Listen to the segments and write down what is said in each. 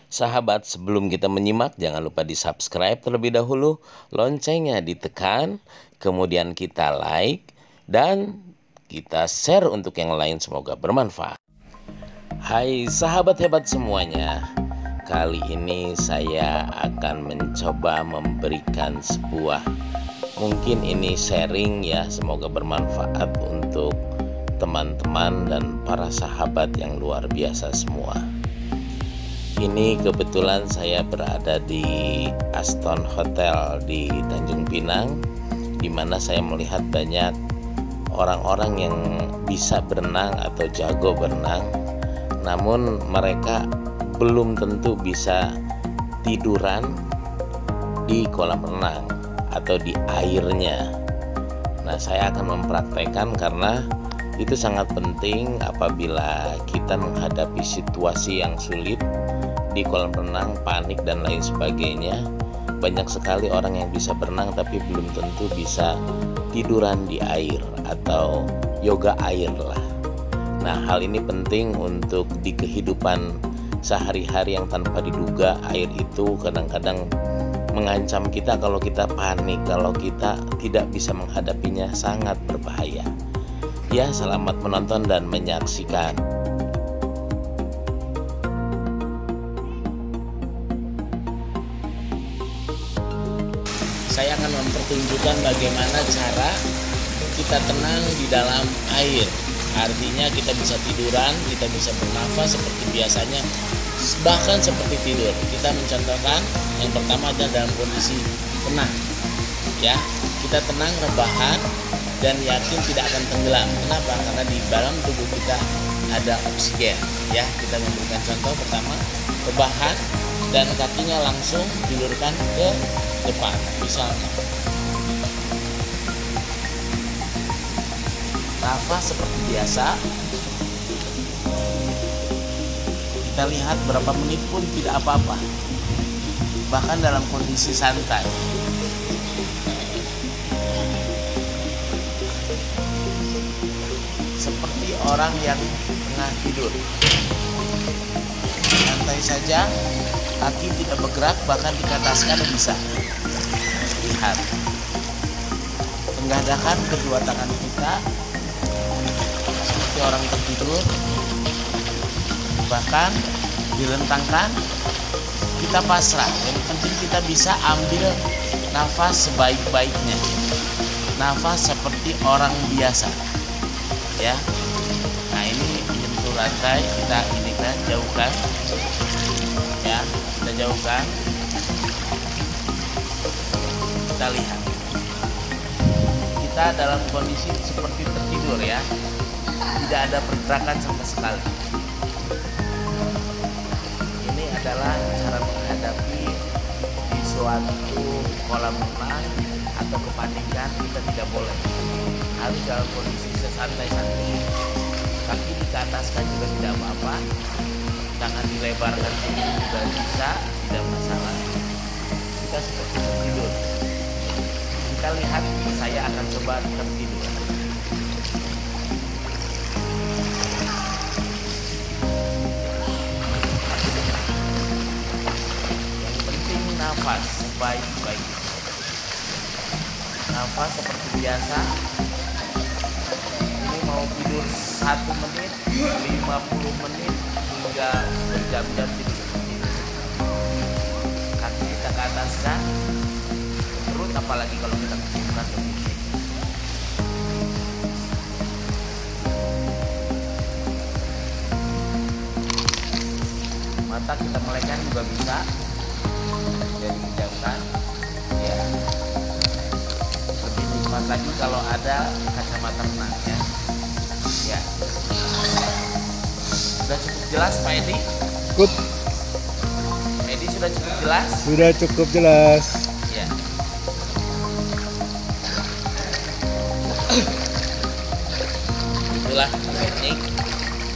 Sahabat, sebelum kita menyimak, jangan lupa di-subscribe terlebih dahulu, loncengnya ditekan, kemudian kita like, dan kita share untuk yang lain, semoga bermanfaat. Hai sahabat hebat semuanya, kali ini saya akan mencoba memberikan sebuah, mungkin ini sharing ya, semoga bermanfaat untuk teman-teman dan para sahabat yang luar biasa semua. Ini kebetulan saya berada di Aston Hotel di Tanjung Pinang, di mana saya melihat banyak orang-orang yang bisa berenang atau jago berenang, namun mereka belum tentu bisa tiduran di kolam renang atau di airnya. Nah, saya akan mempraktekkan karena itu sangat penting apabila kita menghadapi situasi yang sulit di kolam renang, panik dan lain sebagainya. Banyak sekali orang yang bisa berenang tapi belum tentu bisa tiduran di air atau yoga air lah. Nah, hal ini penting untuk di kehidupan sehari-hari yang tanpa diduga. Air itu kadang-kadang mengancam kita kalau kita panik, kalau kita tidak bisa menghadapinya, sangat berbahaya. Ya, selamat menonton dan menyaksikan. Saya akan mempertunjukkan bagaimana cara kita tenang di dalam air. Artinya kita bisa tiduran, kita bisa bernafas seperti biasanya, bahkan seperti tidur. Kita mencontohkan yang pertama adalah dalam kondisi tenang. Ya, kita tenang, rebahan, dan yakin tidak akan tenggelam. Kenapa? Karena di dalam tubuh kita ada oksigen. Ya, kita memberikan contoh pertama, rebahan dan kakinya langsung diluruskan ke depan. Misalnya, nafas seperti biasa. Kita lihat berapa menit pun tidak apa-apa, bahkan dalam kondisi santai. Seperti orang yang tengah tidur, santai saja, kaki tidak bergerak, bahkan dikataskan bisa. Lihat, tenggadakan kedua tangan kita seperti orang tertidur, bahkan dilentangkan. Kita pasrah, yang penting kita bisa ambil nafas sebaik-baiknya, nafas seperti orang biasa. Ya, nah ini menyentuh lantai, kita inikan, jauhkan. Ya, kita jauhkan. Kita lihat, kita dalam kondisi seperti tertidur ya, tidak ada pergerakan sama sekali. Ini adalah cara menghadapi di suatu kolam renang atau kepanikan. Kita tidak boleh, harus dalam kondisi sesantai-santai. Kaki dikataskan juga tidak apa-apa, tangan dilebarkan juga bisa, tidak masalah. Kita seperti tertidur. Kita lihat, saya akan coba tertidur. Yang penting nafas sebaik-baiknya. Nafas seperti biasa. Ini mau tidur 1 menit, 50 menit, hingga berjam-jam tidur seperti ini. Kaki kita ke ataskan, perut apalagi kalau kita kecilkan lebih. Mata kita melekkan juga bisa, jadi dijauhkan. Ya, lebih nikmat lagi kalau ada kacamata renang ya. Ya, sudah cukup jelas Pak Edi? Cukup. Edi sudah cukup jelas? Sudah cukup jelas. Ya. Itulah teknik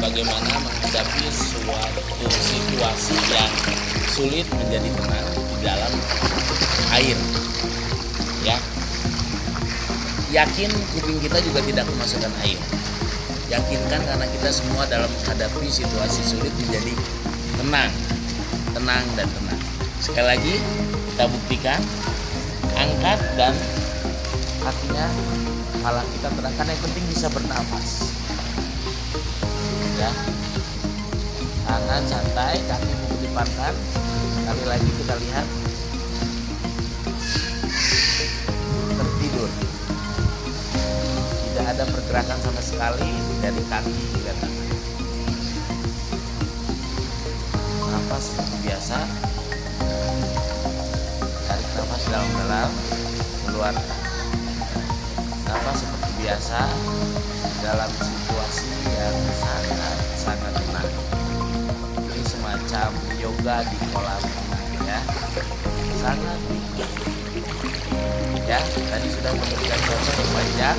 bagaimana menghadapi suatu situasi yang sulit menjadi tenang di dalam air. Ya. Yakin kuping kita juga tidak kemasukan air. Yakinkan karena kita semua dalam menghadapi situasi sulit menjadi tenang. tenang dan tenang. Sekali lagi kita buktikan, angkat dan kakinya, kepala kita terangkan, yang penting bisa bernafas. Ya, tangan santai, kaki dilipankan. Sekali lagi kita lihat, tertidur, tidak ada pergerakan sama sekali dari kaki hingga tangan. Nafas seperti biasa, tarik nafas dalam-dalam, keluarkan. Nafas seperti biasa dalam situasi yang sangat tenang. Ini semacam yoga di kolam renang ya, sangat nikmat. Ya, tadi sudah memberikan contoh yang panjang.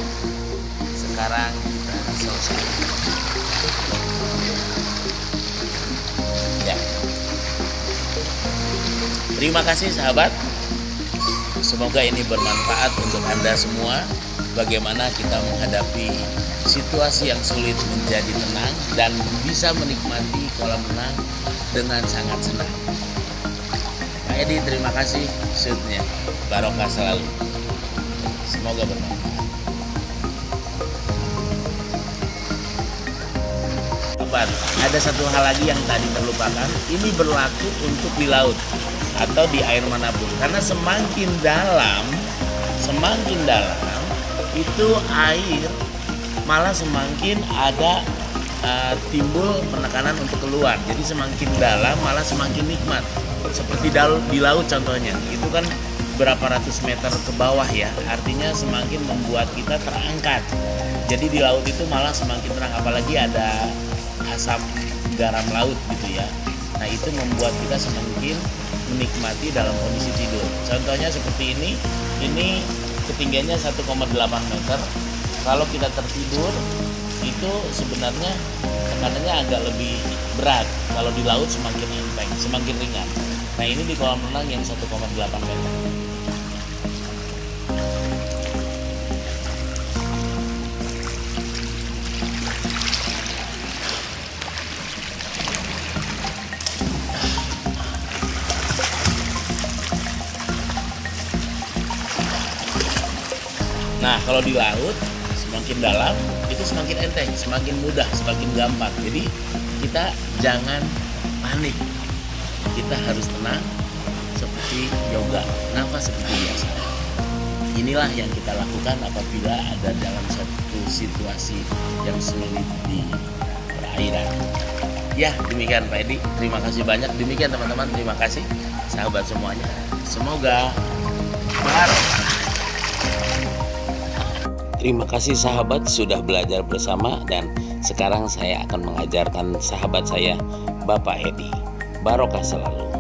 Sekarang kita selesai. Ya. Terima kasih sahabat. Semoga ini bermanfaat untuk Anda semua. Bagaimana kita menghadapi situasi yang sulit menjadi tenang dan bisa menikmati kolam renang dengan sangat senang. Pak Edi, terima kasih shootnya. Barokah selalu. Semoga bermanfaat. Ada satu hal lagi yang tadi terlupakan. Ini berlaku untuk di laut atau di air manapun. Karena semakin dalam itu air malah semakin ada timbul penekanan untuk keluar. Jadi semakin dalam malah semakin nikmat. Seperti di laut contohnya, itu kan berapa ratus meter ke bawah ya. Artinya semakin membuat kita terangkat. Jadi di laut itu malah semakin tenang, apalagi ada asam garam laut gitu ya. Nah, itu membuat kita semakin menikmati dalam kondisi tidur. Contohnya seperti ini ketinggiannya 1,8 meter. Kalau kita tertidur itu sebenarnya tekanannya agak lebih berat. Kalau di laut semakin enteng, semakin ringan. Nah, ini di kolam renang yang 1,8 meter. Nah, kalau di laut semakin dalam itu semakin enteng, semakin mudah, semakin gampang. Jadi kita jangan panik. Kita harus tenang seperti yoga, nafas seperti biasa. Inilah yang kita lakukan apabila ada dalam satu situasi yang sulit di perairan. Ya, demikian Pak Edi. Terima kasih banyak. Demikian teman-teman, terima kasih sahabat semuanya. Semoga barokah. Terima kasih sahabat sudah belajar bersama, dan sekarang saya akan mengajarkan sahabat saya, Bapak Edi. Barokah selalu.